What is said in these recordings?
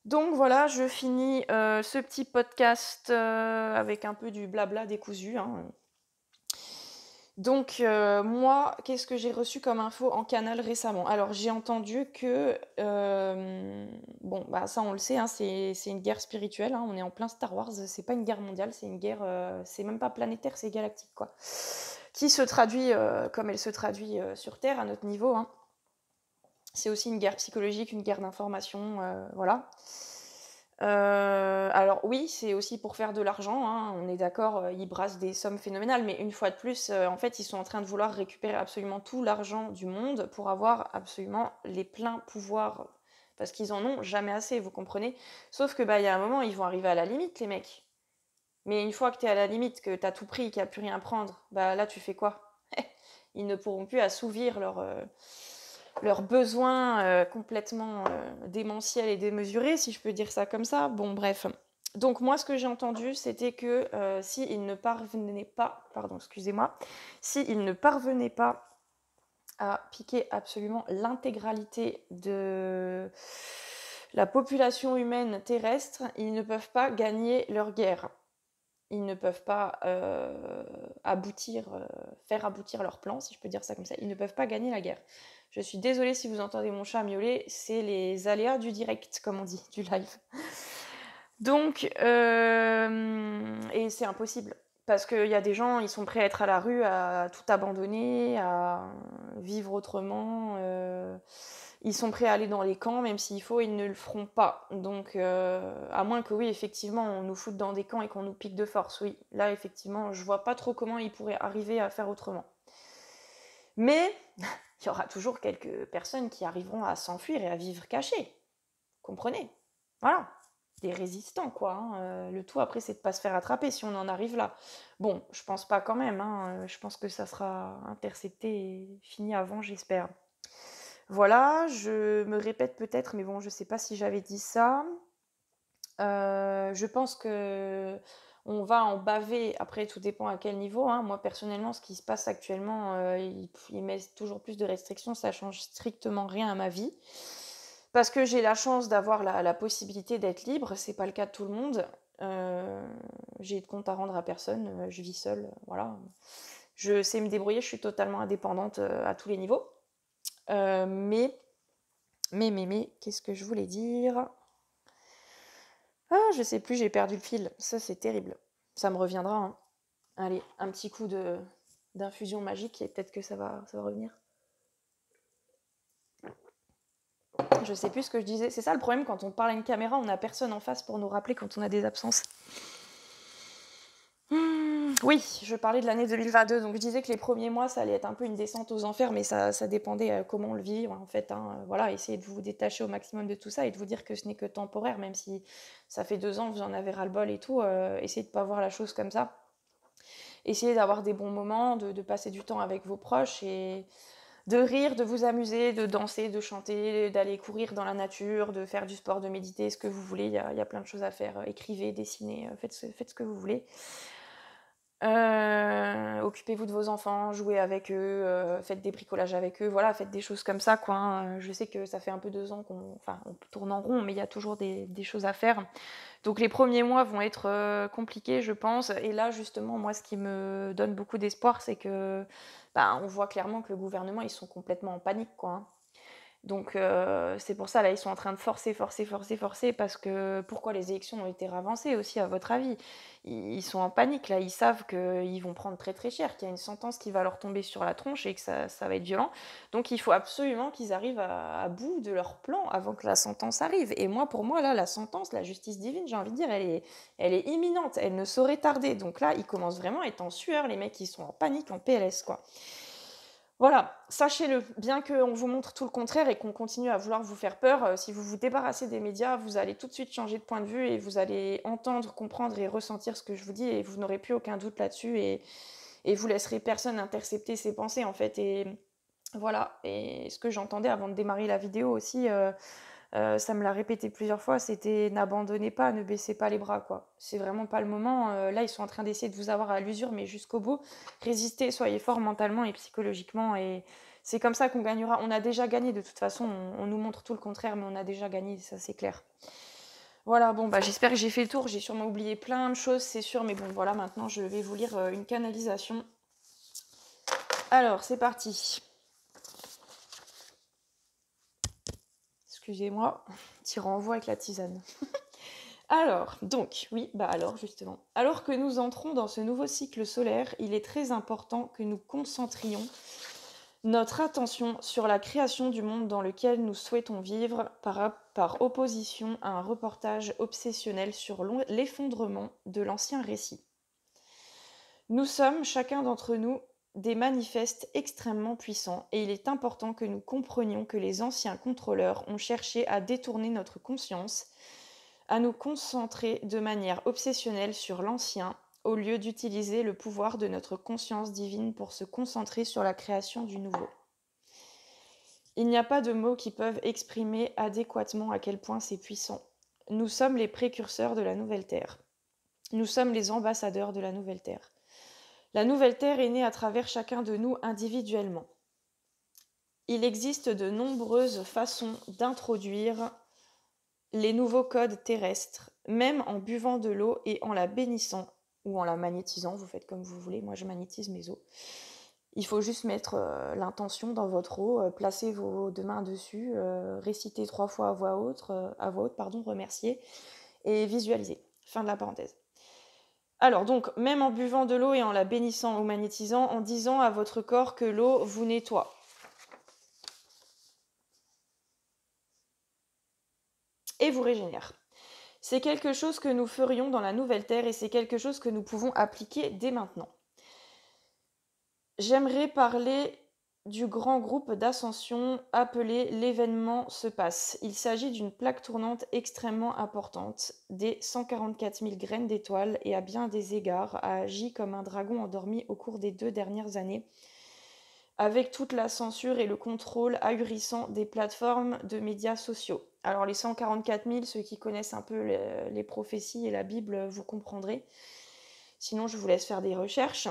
Donc voilà, je finis, ce petit podcast, avec un peu du blabla décousu, hein. Donc moi, qu'est-ce que j'ai reçu comme info en canal récemment? Alors j'ai entendu que, bon, bah, ça on le sait, hein, c'est une guerre spirituelle, hein, on est en plein Star Wars, c'est pas une guerre mondiale, c'est une guerre, c'est même pas planétaire, c'est galactique, quoi. Qui se traduit, comme elle se traduit, sur Terre à notre niveau, hein. C'est aussi une guerre psychologique, une guerre d'information, voilà. Alors oui, c'est aussi pour faire de l'argent, hein, on est d'accord, ils brassent des sommes phénoménales, mais une fois de plus, en fait, ils sont en train de vouloir récupérer absolument tout l'argent du monde pour avoir absolument les pleins pouvoirs, parce qu'ils en ont jamais assez, vous comprenez? Sauf que, bah, il y a un moment, ils vont arriver à la limite, les mecs. Mais une fois que tu es à la limite, que tu as tout pris, qu'il y a plus rien à prendre, bah, là, tu fais quoi? Ils ne pourront plus assouvir leurs besoins, complètement, démentiels et démesurés, si je peux dire ça comme ça. Bon bref. Donc moi, ce que j'ai entendu, c'était que, s'ils ne parvenaient pas pardon, excusez-moi, s'ils ne parvenaient pas à piquer absolument l'intégralité de la population humaine terrestre, ils ne peuvent pas gagner leur guerre. Ils ne peuvent pas, faire aboutir leur plan, si je peux dire ça comme ça. Ils ne peuvent pas gagner la guerre. Je suis désolée si vous entendez mon chat miauler, c'est les aléas du direct, comme on dit, du live. Donc, et c'est impossible. Parce qu'il y a des gens, ils sont prêts à être à la rue, à tout abandonner, à vivre autrement. Ils sont prêts à aller dans les camps, même s'il faut, ils ne le feront pas. Donc, à moins que oui, effectivement, on nous foute dans des camps et qu'on nous pique de force. Oui, là, effectivement, je vois pas trop comment ils pourraient arriver à faire autrement. Mais il y aura toujours quelques personnes qui arriveront à s'enfuir et à vivre cachées. Comprenez? Voilà. Des résistants, quoi, hein. Le tout, après, c'est de pas se faire attraper si on en arrive là. Bon, je pense pas quand même, hein. Je pense que ça sera intercepté et fini avant, j'espère. Voilà, je me répète peut-être, mais bon, je sais pas si j'avais dit ça. Je pense que on va en baver, après tout dépend à quel niveau, hein. Moi, personnellement, ce qui se passe actuellement, ils mettent toujours plus de restrictions, ça change strictement rien à ma vie. Parce que j'ai la chance d'avoir la possibilité d'être libre, c'est pas le cas de tout le monde. Heu, j'ai de compte à rendre à personne, je vis seule, voilà. Je sais me débrouiller, je suis totalement indépendante, à tous les niveaux. Mais, qu'est-ce que je voulais dire? Ah, je sais plus, j'ai perdu le fil. Ça, c'est terrible. Ça me reviendra, hein. Allez, un petit coup de d'infusion magique et peut-être que ça va revenir. Je sais plus ce que je disais. C'est ça le problème quand on parle à une caméra, on n'a personne en face pour nous rappeler quand on a des absences. Oui, je parlais de l'année 2022, donc je disais que les premiers mois, ça allait être un peu une descente aux enfers, mais ça dépendait, comment on le vit, en fait, hein, voilà. Essayez de vous détacher au maximum de tout ça et de vous dire que ce n'est que temporaire, même si ça fait 2 ans que vous en avez ras-le-bol et tout, essayez de pas voir la chose comme ça. Essayez d'avoir des bons moments, de passer du temps avec vos proches et de rire, de vous amuser, de danser, de chanter, d'aller courir dans la nature, de faire du sport, de méditer, ce que vous voulez. Il y a plein de choses à faire. Écrivez, dessinez, faites ce que vous voulez. Occupez-vous de vos enfants, jouez avec eux, faites des bricolages avec eux, voilà, faites des choses comme ça, quoi, hein. Je sais que ça fait un peu 2 ans on tourne en rond, mais il y a toujours des choses à faire. Donc les premiers mois vont être, compliqués, je pense. Et là, justement, moi, ce qui me donne beaucoup d'espoir, c'est que, bah, on voit clairement que le gouvernement, ils sont complètement en panique, quoi, hein. Donc c'est pour ça, là, ils sont en train de forcer, forcer, forcer, forcer parce que pourquoi les élections ont été ravancées aussi, à votre avis? Ils sont en panique, là, ils savent qu'ils vont prendre très, très cher, qu'il y a une sentence qui va leur tomber sur la tronche et que ça va être violent. Donc il faut absolument qu'ils arrivent à bout de leur plan avant que la sentence arrive. Et moi, pour moi, là, la sentence, la justice divine, j'ai envie de dire, elle est imminente, elle ne saurait tarder. Donc là, ils commencent vraiment à être en sueur, les mecs, ils sont en panique, en PLS, quoi. Voilà, sachez-le, bien qu'on vous montre tout le contraire et qu'on continue à vouloir vous faire peur, si vous vous débarrassez des médias, vous allez tout de suite changer de point de vue et vous allez entendre, comprendre et ressentir ce que je vous dis et vous n'aurez plus aucun doute là-dessus et vous laisserez personne intercepter ses pensées, en fait. Et voilà. Et ce que j'entendais avant de démarrer la vidéo aussi, ça me l'a répété plusieurs fois, c'était: «N'abandonnez pas, ne baissez pas les bras», quoi. C'est vraiment pas le moment, là, ils sont en train d'essayer de vous avoir à l'usure, mais jusqu'au bout. Résistez, soyez forts mentalement et psychologiquement et c'est comme ça qu'on gagnera. On a déjà gagné de toute façon, on nous montre tout le contraire, mais on a déjà gagné, ça c'est clair. Voilà, bon, bah, j'espère que j'ai fait le tour. J'ai sûrement oublié plein de choses, c'est sûr. Mais bon, voilà, maintenant, je vais vous lire une canalisation. Alors, c'est parti. Excusez-moi, petit renvoi avec la tisane. Alors, donc, oui, bah alors, justement. Alors que nous entrons dans ce nouveau cycle solaire, il est très important que nous concentrions notre attention sur la création du monde dans lequel nous souhaitons vivre par opposition à un reportage obsessionnel sur l'effondrement de l'ancien récit. Nous sommes, chacun d'entre nous, des manifestes extrêmement puissants et il est important que nous comprenions que les anciens contrôleurs ont cherché à détourner notre conscience, à nous concentrer de manière obsessionnelle sur l'ancien au lieu d'utiliser le pouvoir de notre conscience divine pour se concentrer sur la création du nouveau. Il n'y a pas de mots qui peuvent exprimer adéquatement à quel point c'est puissant. Nous sommes les précurseurs de la nouvelle Terre. Nous sommes les ambassadeurs de la nouvelle Terre. La nouvelle Terre est née à travers chacun de nous individuellement. Il existe de nombreuses façons d'introduire les nouveaux codes terrestres, même en buvant de l'eau et en la bénissant ou en la magnétisant, vous faites comme vous voulez, moi je magnétise mes eaux. Il faut juste mettre l'intention dans votre eau, placer vos deux mains dessus, réciter 3 fois à voix haute, remercier et visualiser. Fin de la parenthèse. Alors donc, même en buvant de l'eau et en la bénissant ou magnétisant, en disant à votre corps que l'eau vous nettoie. Et vous régénère. C'est quelque chose que nous ferions dans la nouvelle Terre et c'est quelque chose que nous pouvons appliquer dès maintenant. J'aimerais parler du grand groupe d'ascension appelé l'événement se passe. Il s'agit d'une plaque tournante extrêmement importante, des 144 000 graines d'étoiles et à bien des égards a agi comme un dragon endormi au cours des 2 dernières années, avec toute la censure et le contrôle ahurissant des plateformes de médias sociaux. Alors les 144 000, ceux qui connaissent un peu les prophéties et la Bible, vous comprendrez. Sinon, je vous laisse faire des recherches.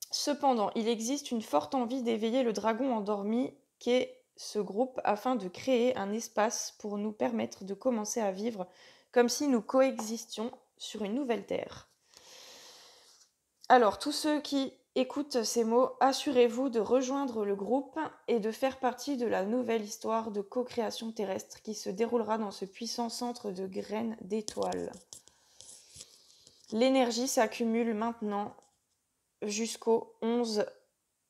Cependant, il existe une forte envie d'éveiller le dragon endormi qu'est ce groupe afin de créer un espace pour nous permettre de commencer à vivre comme si nous coexistions sur une nouvelle terre. Alors, tous ceux qui écoutent ces mots, assurez-vous de rejoindre le groupe et de faire partie de la nouvelle histoire de co-création terrestre qui se déroulera dans ce puissant centre de graines d'étoiles. L'énergie s'accumule maintenant jusqu'au 11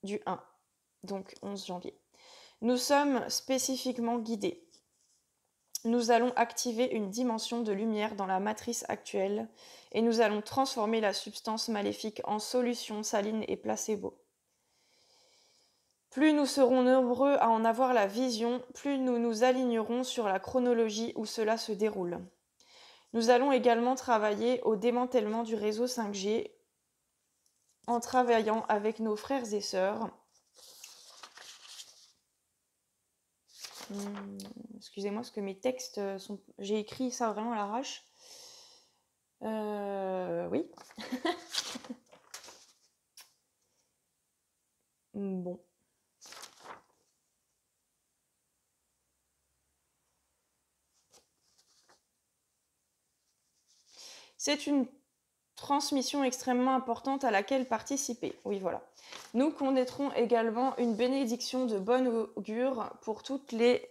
du 1, donc 11 janvier. Nous sommes spécifiquement guidés. Nous allons activer une dimension de lumière dans la matrice actuelle et nous allons transformer la substance maléfique en solution saline et placebo. Plus nous serons nombreux à en avoir la vision, plus nous nous alignerons sur la chronologie où cela se déroule. Nous allons également travailler au démantèlement du réseau 5G en travaillant avec nos frères et sœurs. Excusez-moi, parce que mes textes sont... J'ai écrit ça vraiment à l'arrache. Oui. Bon. C'est une transmission extrêmement importante à laquelle participer. Oui, voilà. Nous connaîtrons également une bénédiction de bon augure pour toutes les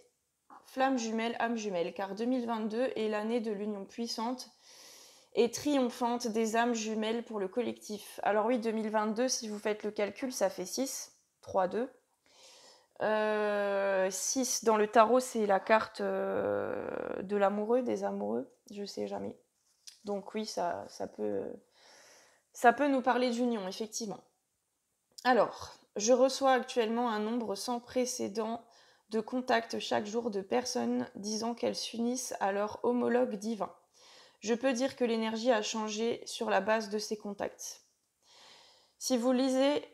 flammes jumelles, âmes jumelles, car 2022 est l'année de l'union puissante et triomphante des âmes jumelles pour le collectif. Alors oui, 2022, si vous faites le calcul, ça fait 6, 3, 2. 6 dans le tarot, c'est la carte de l'amoureux, des amoureux, je sais jamais. Donc oui, ça peut nous parler d'union, effectivement. Alors, je reçois actuellement un nombre sans précédent de contacts chaque jour de personnes disant qu'elles s'unissent à leur homologue divin. Je peux dire que l'énergie a changé sur la base de ces contacts. Si vous lisez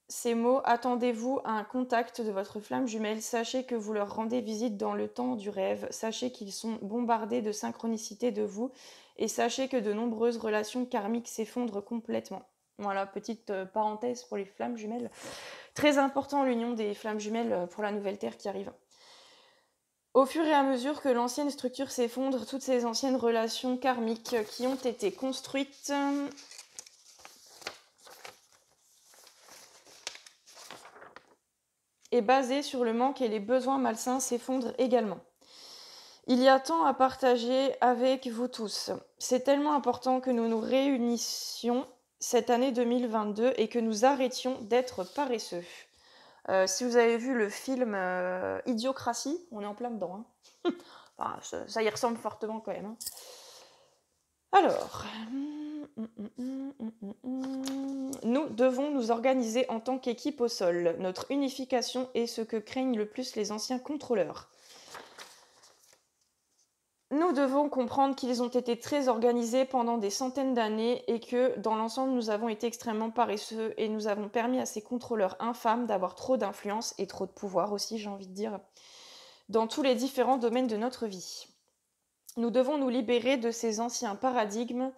ces mots, attendez-vous à un contact de votre flamme jumelle, sachez que vous leur rendez visite dans le temps du rêve, sachez qu'ils sont bombardés de synchronicité de vous, et sachez que de nombreuses relations karmiques s'effondrent complètement. Voilà, petite parenthèse pour les flammes jumelles. Très important l'union des flammes jumelles pour la nouvelle Terre qui arrive. Au fur et à mesure que l'ancienne structure s'effondre, toutes ces anciennes relations karmiques qui ont été construites et basées sur le manque et les besoins malsains s'effondrent également. Il y a tant à partager avec vous tous. C'est tellement important que nous nous réunissions cette année 2022 et que nous arrêtions d'être paresseux. Si vous avez vu le film Idiocratie, on est en plein dedans. Hein. Enfin, ça y ressemble fortement quand même. Hein. Alors, nous devons nous organiser en tant qu'équipe au sol. Notre unification est ce que craignent le plus les anciens contrôleurs. Nous devons comprendre qu'ils ont été très organisés pendant des centaines d'années et que, dans l'ensemble, nous avons été extrêmement paresseux et nous avons permis à ces contrôleurs infâmes d'avoir trop d'influence et trop de pouvoir aussi, j'ai envie de dire, dans tous les différents domaines de notre vie. Nous devons nous libérer de ces anciens paradigmes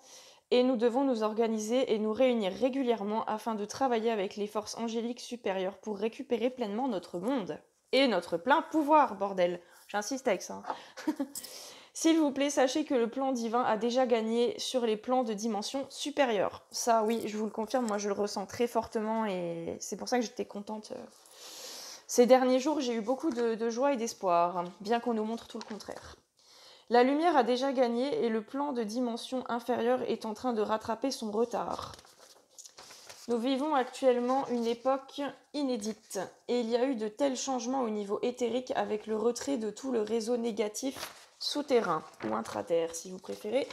et nous devons nous organiser et nous réunir régulièrement afin de travailler avec les forces angéliques supérieures pour récupérer pleinement notre monde. Et notre plein pouvoir, bordel. J'insiste avec ça. S'il vous plaît, sachez que le plan divin a déjà gagné sur les plans de dimension supérieure. Ça, oui, je vous le confirme, moi je le ressens très fortement et c'est pour ça que j'étais contente. Ces derniers jours, j'ai eu beaucoup de joie et d'espoir, bien qu'on nous montre tout le contraire. La lumière a déjà gagné et le plan de dimension inférieure est en train de rattraper son retard. Nous vivons actuellement une époque inédite et il y a eu de tels changements au niveau éthérique avec le retrait de tout le réseau négatif souterrain ou intraterre si vous préférez.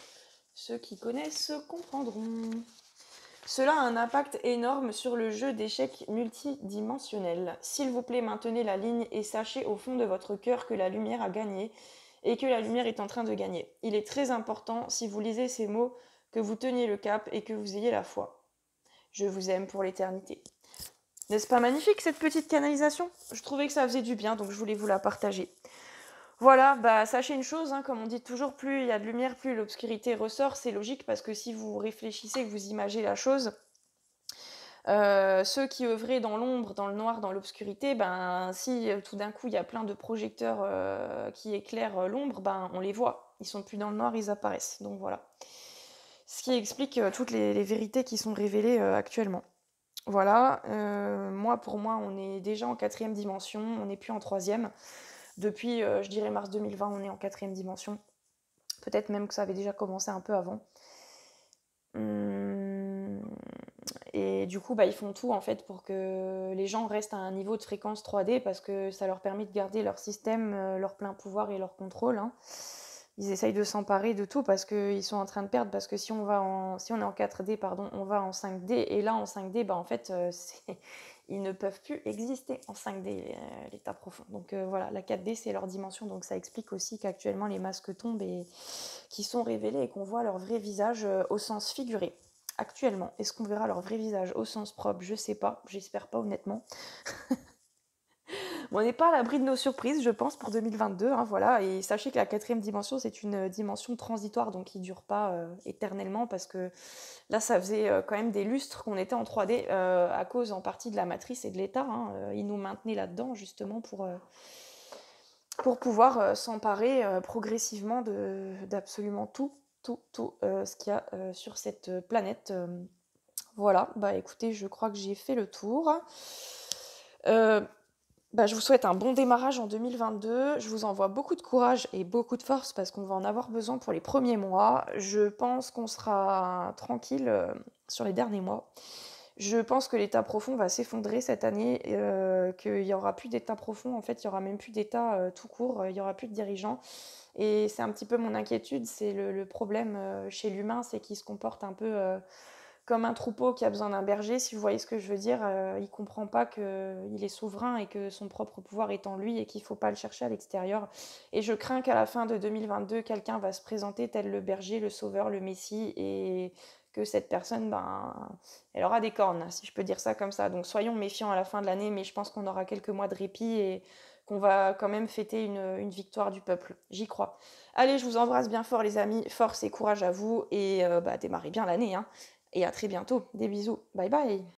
Ceux qui connaissent comprendront. Cela a un impact énorme sur le jeu d'échecs multidimensionnel. S'il vous plaît, maintenez la ligne et sachez au fond de votre cœur que la lumière a gagné et que la lumière est en train de gagner. Il est très important, si vous lisez ces mots, que vous teniez le cap et que vous ayez la foi. Je vous aime pour l'éternité. N'est-ce pas magnifique cette petite canalisation ? Je trouvais que ça faisait du bien, donc je voulais vous la partager. Voilà, bah sachez une chose, hein, comme on dit toujours, plus il y a de lumière, plus l'obscurité ressort. C'est logique parce que si vous réfléchissez, que vous imaginez la chose, ceux qui œuvraient dans l'ombre, dans le noir, dans l'obscurité, ben si tout d'un coup il y a plein de projecteurs qui éclairent l'ombre, ben on les voit. Ils sont plus dans le noir, ils apparaissent. Donc voilà. Ce qui explique toutes les vérités qui sont révélées actuellement. Voilà, pour moi, on est déjà en 4e dimension, on n'est plus en 3e. Depuis, je dirais mars 2020, on est en 4e dimension. Peut-être même que ça avait déjà commencé un peu avant. Et du coup, ils font tout en fait pour que les gens restent à un niveau de fréquence 3D parce que ça leur permet de garder leur système, leur plein pouvoir et leur contrôle. Hein. Ils essayent de s'emparer de tout parce qu'ils sont en train de perdre. Parce que si on est en 4D, on va en 5D. Et là, en 5D, en fait, ils ne peuvent plus exister en 5D, l'état profond. Donc voilà, la 4D, c'est leur dimension. Donc ça explique aussi qu'actuellement, les masques tombent et qui sont révélés et qu'on voit leur vrai visage au sens figuré. Actuellement, est-ce qu'on verra leur vrai visage au sens propre ? Je sais pas, j'espère pas honnêtement. Bon, on n'est pas à l'abri de nos surprises, je pense, pour 2022. Hein, voilà. Et sachez que la 4e dimension, c'est une dimension transitoire, donc qui ne dure pas éternellement, parce que là, ça faisait quand même des lustres qu'on était en 3D, à cause en partie de la matrice et de l'état. Hein. Ils nous maintenaient là-dedans, justement, pour pouvoir s'emparer progressivement d'absolument tout ce qu'il y a sur cette planète. Voilà, écoutez, je crois que j'ai fait le tour. Je vous souhaite un bon démarrage en 2022. Je vous envoie beaucoup de courage et beaucoup de force parce qu'on va en avoir besoin pour les premiers mois. Je pense qu'on sera tranquille sur les derniers mois. Je pense que l'état profond va s'effondrer cette année, qu'il n'y aura plus d'état profond. En fait, il n'y aura même plus d'état tout court. Il n'y aura plus de dirigeants. Et c'est un petit peu mon inquiétude. C'est le problème chez l'humain, c'est qu'il se comporte un peu comme un troupeau qui a besoin d'un berger, si vous voyez ce que je veux dire. Il ne comprend pas qu'il est souverain et que son propre pouvoir est en lui et qu'il ne faut pas le chercher à l'extérieur. Et je crains qu'à la fin de 2022, quelqu'un va se présenter tel le berger, le sauveur, le messie, et que cette personne, elle aura des cornes, si je peux dire ça comme ça. Donc soyons méfiants à la fin de l'année, mais je pense qu'on aura quelques mois de répit et qu'on va quand même fêter une victoire du peuple. J'y crois. Allez, je vous embrasse bien fort les amis, force et courage à vous, et démarrez bien l'année, hein. Et à très bientôt. Des bisous. Bye bye.